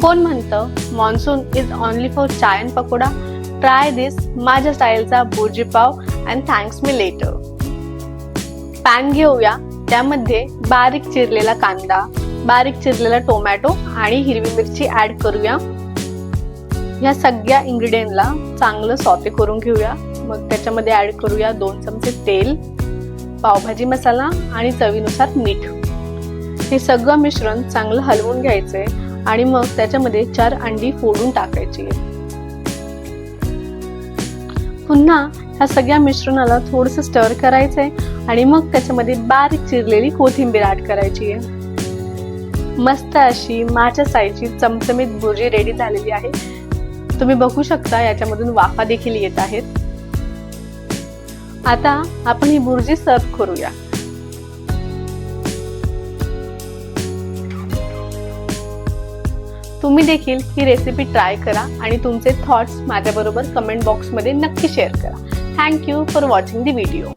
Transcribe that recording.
कोण म्हणतं monsoon is only for chai and pakoda? Try this माझ्या स्टाईलचा bhurji pav and thanks me later. Pan घेऊया, त्यामध्ये बारीक चिरलेला कांदा, बारीक चिरलेला टोमॅटो आणि हिरवी मिरची ऍड करूया. ह्या सगळ्या इन्ग्रेडियंटला चांगलं सॉटे करून घेऊया. मग त्याच्यामध्ये ऍड करूया 2 चमचे तेल, पावभाजी मसाला आणि चवीनुसार मीठ. हे सगळं मिश्रण चांगलं हलवून घ्यायचंय आणि मग त्याच्यामध्ये 4 अंडी फोडून टाकायची. पुन्हा ह्या सगळ्या मिश्रणाला थोडंसं स्टर करायचंय आणि मग त्याच्यामध्ये बारीक चिरलेली कोथिंबीर ऍड करायची आहे. मस्त अशी माझ्या साईजची चमचमीत भुर्जी रेडी झालेली आहे. तुम्ही बघू शकता याच्यामधून वाफा देखील येत आहेत. आता आपण ही भुर्जी सर्व करूया. तुम्ही देखील ही रेसिपी ट्राय करा आणि तुमचे थॉट्स माझ्याबरोबर कमेंट बॉक्समध्ये नक्की शेअर करा. Thank you for watching the video.